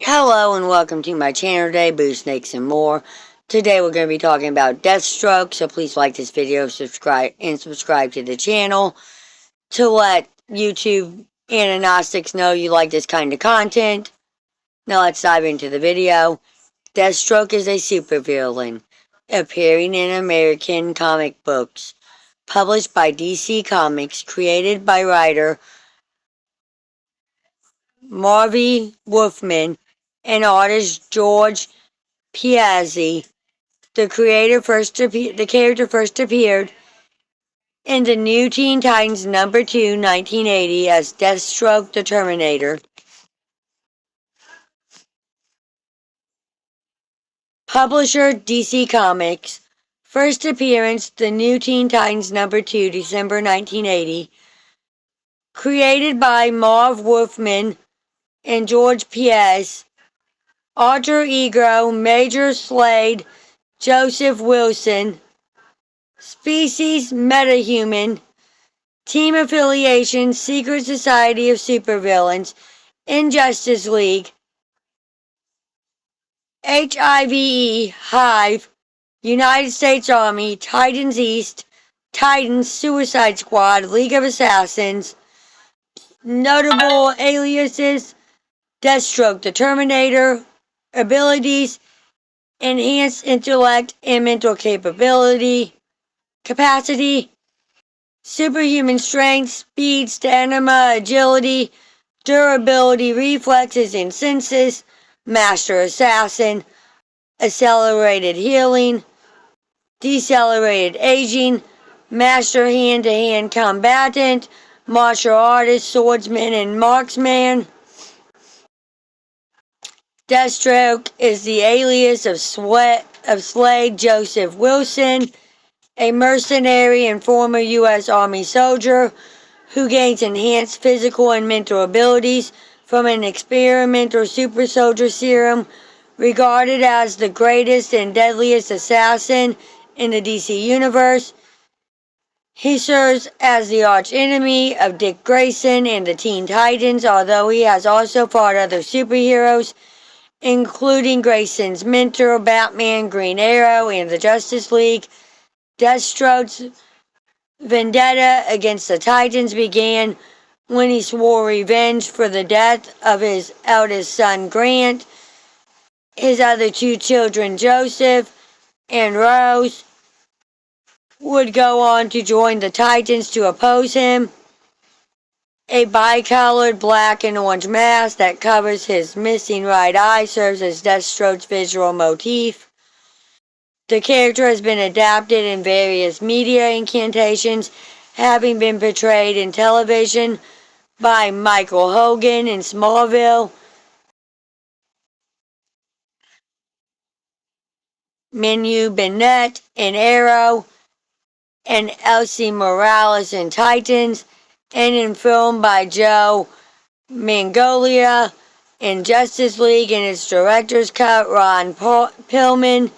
Hello and welcome to my channel today, Boo Snakes and More. Today we're going to be talking about Deathstroke, so please like this video, subscribe to the channel to let YouTube and agnostics know you like this kind of content. Now let's dive into the video. Deathstroke is a supervillain appearing in American comic books, published by DC Comics, created by writer Marvy Wolfman and artist George Piazzi. The character first appeared in the New Teen Titans #2, 1980, as Deathstroke the Terminator. Publisher DC Comics. First appearance, the New Teen Titans #2, December 1980. Created by Marv Wolfman and George Piazzi. Alter ego, Major Slade, Joseph Wilson. Species, metahuman. Team affiliation, Secret Society of Supervillains, Injustice League, HIVE, Hive, United States Army, Titans East, Titans, Suicide Squad, League of Assassins. Notable aliases: Deathstroke the Terminator. Abilities: enhanced intellect and mental capacity, superhuman strength, speed, stamina, agility, durability, reflexes and senses, master assassin, accelerated healing, decelerated aging, master hand-to-hand combatant, martial artist, swordsman, and marksman. Deathstroke is the alias of Slade Joseph Wilson, a mercenary and former U.S. Army soldier who gains enhanced physical and mental abilities from an experimental super soldier serum. Regarded as the greatest and deadliest assassin in the DC Universe, he serves as the archenemy of Dick Grayson and the Teen Titans, although he has also fought other superheroes, including Grayson's mentor, Batman, Green Arrow, and the Justice League. Deathstroke's vendetta against the Titans began when he swore revenge for the death of his eldest son, Grant. His other two children, Joseph and Rose, would go on to join the Titans to oppose him. A bicolored black and orange mask that covers his missing right eye serves as Deathstroke's visual motif. The character has been adapted in various media incarnations, having been portrayed in television by Michael Hogan in Smallville, Manu Bennett in Arrow, and Elsie Morales in Titans, and in film by Joe Manganiello in Justice League and its director's cut. Ron Pillman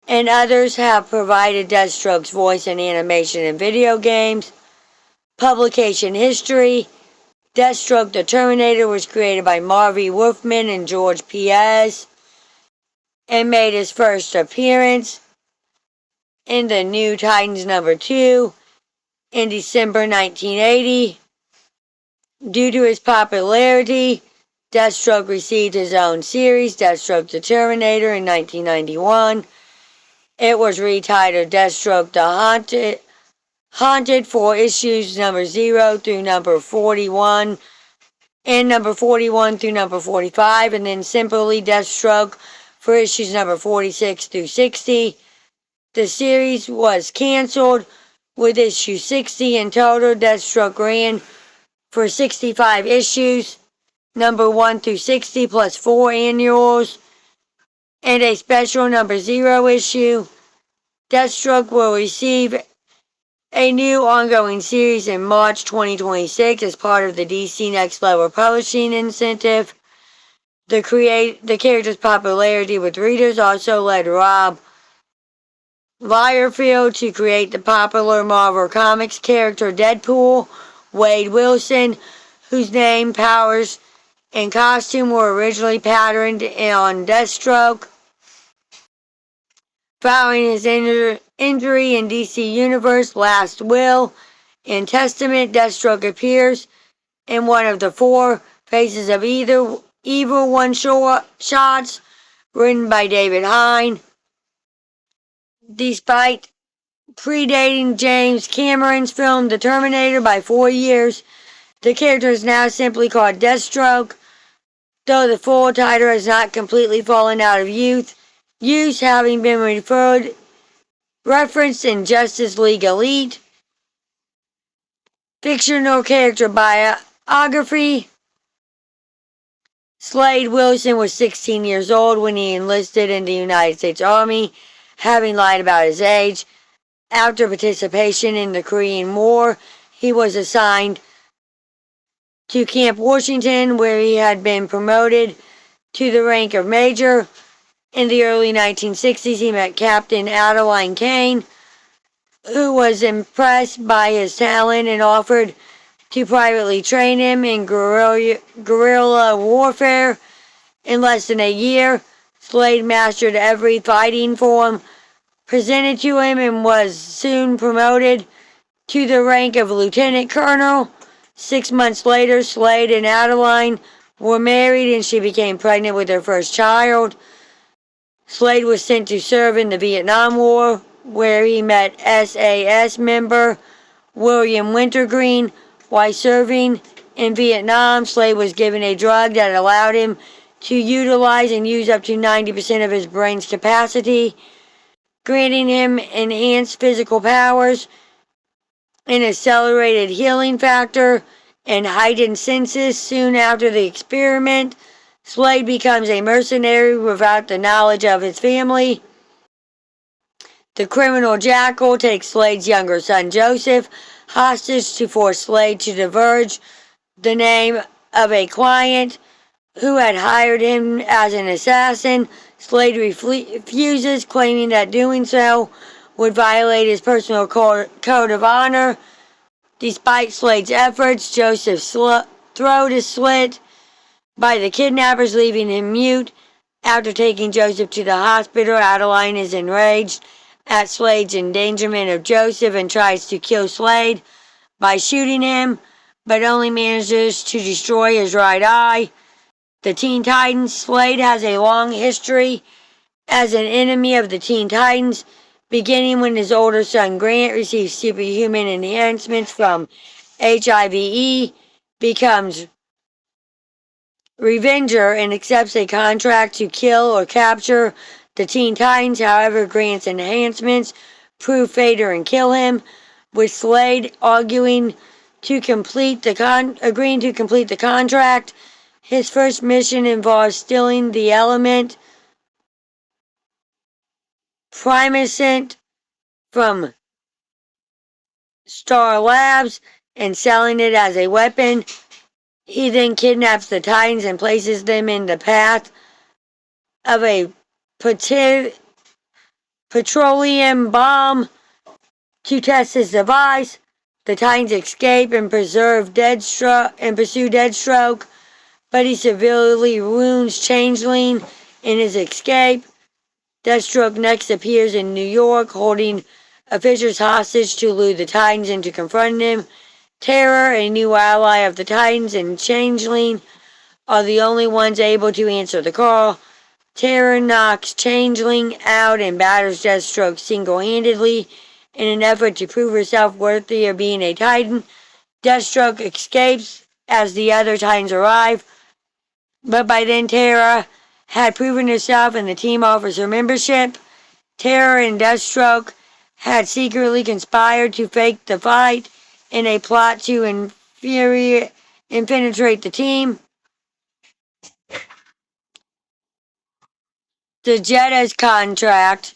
and others have provided Deathstroke's voice in animation and video games. Publication history: Deathstroke the Terminator was created by Marvy Wolfman and George Piazzi and made his first appearance in the New Titans #2 in December 1980. Due to his popularity, Deathstroke received his own series, Deathstroke the Terminator, in 1991. It was retitled Deathstroke the Haunted for issues #0 through #41 and #41 through #45, and then simply Deathstroke for issues #46 through 60. The series was canceled with issue 60 in total. Deathstroke ran for 65 issues, #1 through 60 plus 4 annuals, and a special #0 issue. Deathstroke will receive a new ongoing series in March 2026 as part of the DC Next Level Publishing Incentive. The character's popularity with readers also led Rob Liefeld to create the popular Marvel Comics character Deadpool. Wade Wilson, whose name powers and costume were originally patterned on Deathstroke. Following his injury in DC Universe Last Will and Testament, Deathstroke appears in one of the four Faces of Either Evil one-shots written by David Hine. Despite predating James Cameron's film The Terminator by 4 years, the character is now simply called Deathstroke, though the full title has not completely fallen out of use, having been referenced in Justice League Elite. Fictional character biography. Slade Wilson was 16 years old when he enlisted in the United States Army, having lied about his age. After participation in the Korean War, he was assigned to Camp Washington, where he had been promoted to the rank of major. In the early 1960s, he met Captain Adeline Kane, who was impressed by his talent and offered to privately train him in guerrilla warfare. In less than a year, Slade mastered every fighting form presented to him and was soon promoted to the rank of lieutenant colonel. 6 months later, Slade and Adeline were married and she became pregnant with their first child. Slade was sent to serve in the Vietnam War, where he met SAS member William Wintergreen. While serving in Vietnam, Slade was given a drug that allowed him to utilize and use up to 90% of his brain's capacity, granting him enhanced physical powers, an accelerated healing factor, and heightened senses. Soon after the experiment, Slade becomes a mercenary without the knowledge of his family. The criminal Jackal takes Slade's younger son Joseph hostage to force Slade to divulge the name of a client who had hired him as an assassin. Slade refuses, claiming that doing so would violate his personal code of honor. Despite Slade's efforts, Joseph's throat is slit by the kidnappers, leaving him mute. After taking Joseph to the hospital, Adeline is enraged at Slade's endangerment of Joseph and tries to kill Slade by shooting him, but only manages to destroy his right eye. The Teen Titans. Slade has a long history as an enemy of the Teen Titans, beginning when his older son Grant receives superhuman enhancements from HIV, becomes Revenger, and accepts a contract to kill or capture the Teen Titans. However, Grant's enhancements prove fatal and kill him, with Slade agreeing to complete the contract. His first mission involves stealing the element Primescent from Star Labs and selling it as a weapon. He then kidnaps the Titans and places them in the path of a petroleum bomb to test his device. The Titans escape and pursue Deathstroke, but he severely wounds Changeling in his escape. Deathstroke next appears in New York, holding officials hostage to lure the Titans into confronting him. Terror, a new ally of the Titans, and Changeling are the only ones able to answer the call. Terror knocks Changeling out and batters Deathstroke single-handedly in an effort to prove herself worthy of being a Titan. Deathstroke escapes as the other Titans arrive, but by then Terra had proven herself and the team offers her membership. Terror and Deathstroke had secretly conspired to fake the fight in a plot to infiltrate the team. The Jetta's contract.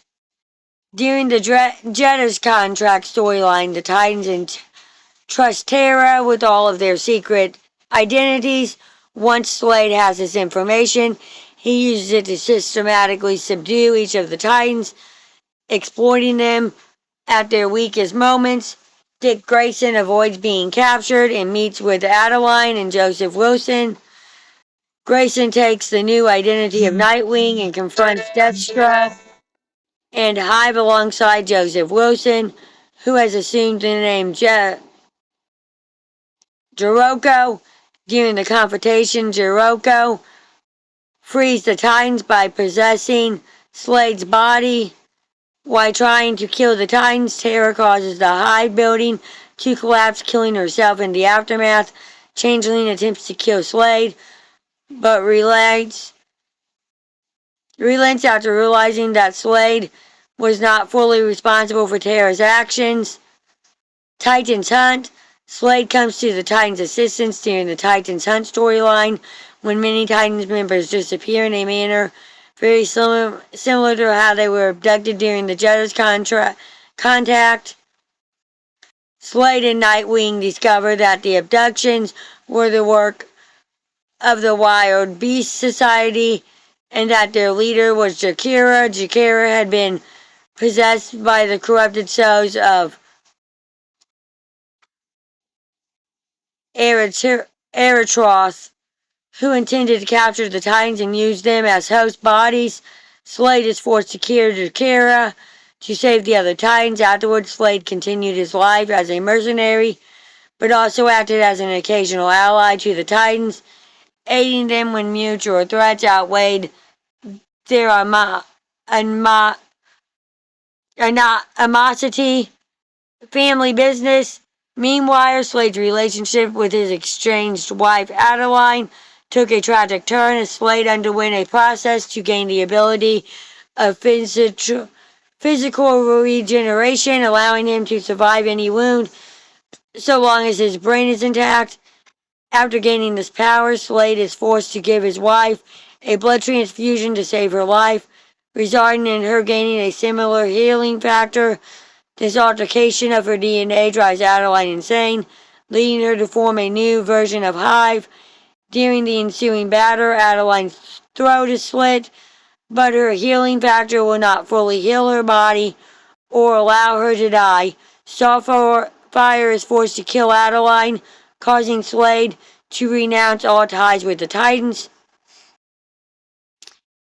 During the Jetta's contract storyline, the Titans entrust Terra with all of their secret identities. Once Slade has this information, he uses it to systematically subdue each of the Titans, exploiting them at their weakest moments. Dick Grayson avoids being captured and meets with Adeline and Joseph Wilson. Grayson takes the new identity of Nightwing and confronts Deathstroke and Hive alongside Joseph Wilson, who has assumed the name Jericho. During the confrontation, Jericho frees the Titans by possessing Slade's body. While trying to kill the Titans, Tara causes the Hive building to collapse, killing herself in the aftermath. Changeling attempts to kill Slade, but relents after realizing that Slade was not fully responsible for Tara's actions. Titans Hunt. Slade comes to the Titans' assistance during the Titans Hunt storyline when many Titans members disappear in a manner very similar to how they were abducted during the Judge's contact. Slade and Nightwing discover that the abductions were the work of the Wild Beast Society and that their leader was Jakira. Jakira had been possessed by the corrupted souls of Eretroth, who intended to capture the Titans and use them as host bodies. Slade is forced to kill Jakira to save the other Titans. Afterwards, Slade continued his life as a mercenary, but also acted as an occasional ally to the Titans, aiding them when mutual threats outweighed their animosity. Family business. Meanwhile, Slade's relationship with his estranged wife Adeline took a tragic turn as Slade underwent a process to gain the ability of physical regeneration, allowing him to survive any wound so long as his brain is intact. After gaining this power, Slade is forced to give his wife a blood transfusion to save her life, resulting in her gaining a similar healing factor. This altercation of her DNA drives Adeline insane, leading her to form a new version of Hive. During the ensuing battle, Adeline's throat is slit, but her healing factor will not fully heal her body or allow her to die. Starfire is forced to kill Adeline, causing Slade to renounce all ties with the Titans.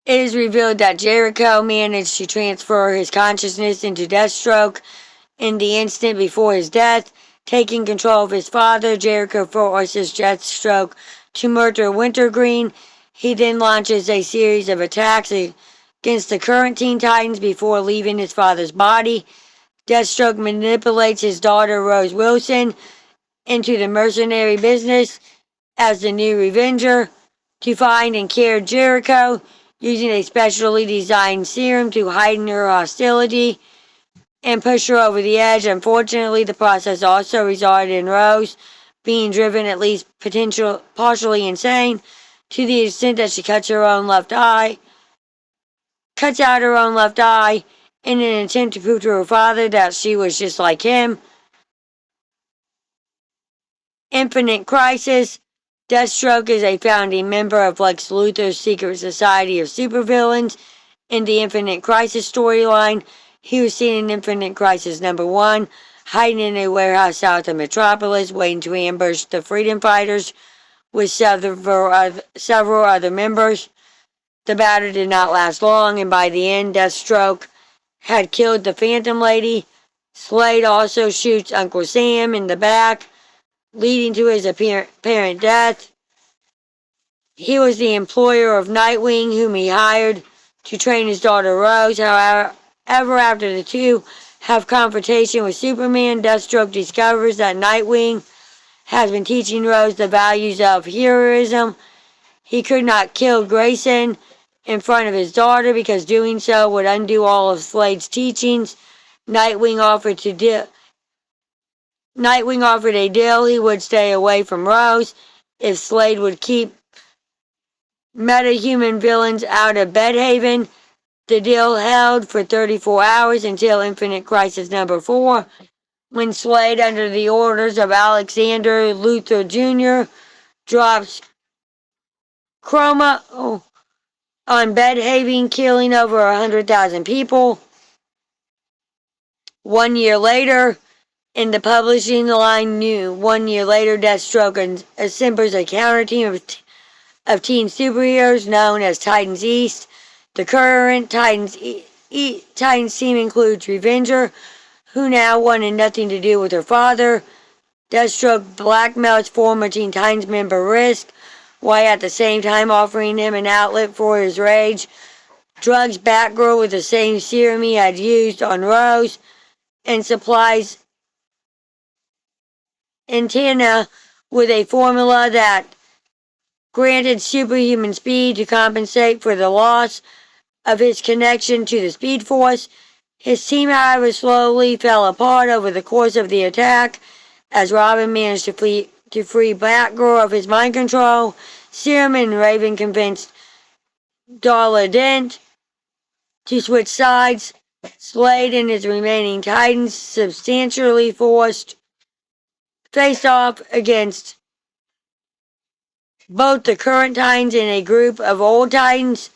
It is revealed that Jericho managed to transfer his consciousness into Deathstroke in the instant before his death. Taking control of his father, Jericho forces Deathstroke to murder Wintergreen. He then launches a series of attacks against the current Teen Titans before leaving his father's body. Deathstroke manipulates his daughter Rose Wilson into the mercenary business as the new Revenger to find and cure Jericho using a specially designed serum to heighten her hostility and push her over the edge. Unfortunately, the process also resulted in Rose being driven at least partially insane to the extent that she cuts out her own left eye in an attempt to prove to her father that she was just like him. Infinite Crisis. Deathstroke is a founding member of Lex Luthor's secret society of supervillains. In the Infinite Crisis storyline, he was seen in Infinite Crisis #1, hiding in a warehouse south of Metropolis, waiting to ambush the Freedom Fighters with several other members. The battle did not last long, and by the end, Deathstroke had killed the Phantom Lady. Slade also shoots Uncle Sam in the back, leading to his apparent death. He was the employer of Nightwing, whom he hired to train his daughter Rose. However, after the two have confrontation with Superman, Deathstroke discovers that Nightwing has been teaching Rose the values of heroism. He could not kill Grayson in front of his daughter because doing so would undo all of Slade's teachings. Nightwing offered a deal. He would stay away from Rose if Slade would keep metahuman villains out of Bedhaven. The deal held for 34 hours until Infinite Crisis #4, when Slade, under the orders of Alexander Luthor Jr., drops Chroma on Bedhaven, killing over 100,000 people. 1 year later, in the publishing line, 1 year later, Deathstroke assembles a counter team of of teen superheroes known as Titans East. The current Titans team includes Revenger, who now wanted nothing to do with her father. Deathstroke blackmails former Teen Titans member Risk, while at the same time offering him an outlet for his rage. Drugs Batgirl with the same serum he had used on Rose, and supplies Antenna with a formula that granted superhuman speed to compensate for the loss of his connection to the Speed Force. His team, however, slowly fell apart over the course of the attack as Robin managed to free Batgirl of his mind control. Serum and Raven convinced Darla Dent to switch sides. Slade and his remaining Titans substantially forced faced off against both the current Titans and a group of old Titans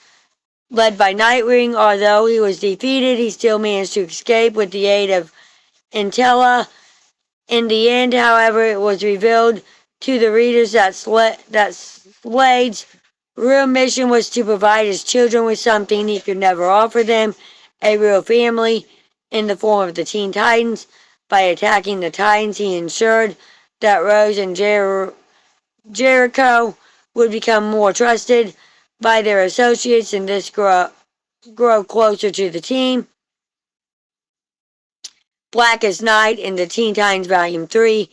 led by Nightwing. Although he was defeated, he still managed to escape with the aid of Intella. In the end, however, it was revealed to the readers that Slade's real mission was to provide his children with something he could never offer them, a real family, in the form of the Teen Titans. By attacking the Titans, he ensured that Rose and Jericho would become more trusted by their associates and this grow closer to the team. Blackest Night in the Teen Titans Volume 3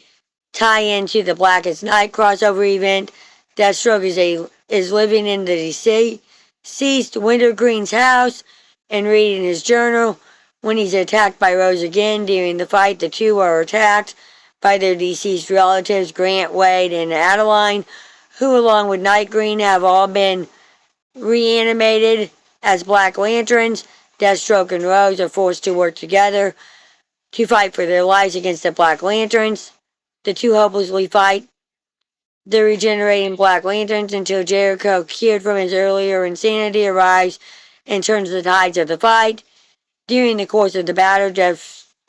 tie into the Blackest Night crossover event. Deathstroke is living in the deceased Wintergreen's house and reading his journal when he's attacked by Rose again. During the fight, the two are attacked by their deceased relatives, Grant, Wade, and Adeline, who along with Nightgreen have all been reanimated as Black Lanterns. Deathstroke and Rose are forced to work together to fight for their lives against the Black Lanterns. The two hopelessly fight the regenerating Black Lanterns until Jericho, cured from his earlier insanity, arrives and turns the tides of the fight. During the course of the battle,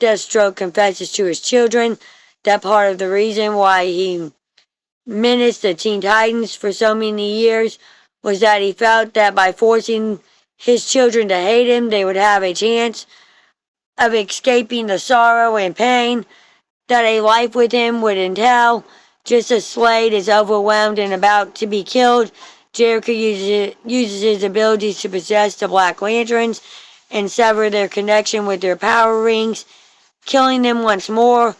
Deathstroke confesses to his children that part of the reason why he menaced the Teen Titans for so many years was that he felt that by forcing his children to hate him, they would have a chance of escaping the sorrow and pain that a life with him would entail. Just as Slade is overwhelmed and about to be killed, Jericho uses his abilities to possess the Black Lanterns and sever their connection with their power rings, killing them once more.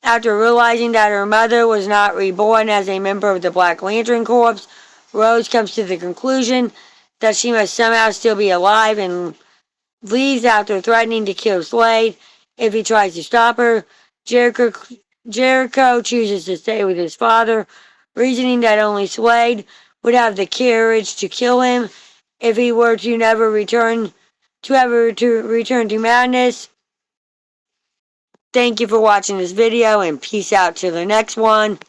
After realizing that her mother was not reborn as a member of the Black Lantern Corps, Rose comes to the conclusion that she must somehow still be alive and leaves after threatening to kill Slade if he tries to stop her. Jericho chooses to stay with his father, reasoning that only Slade would have the courage to kill him if he were to never return to madness. Thank you for watching this video and peace out to the next one.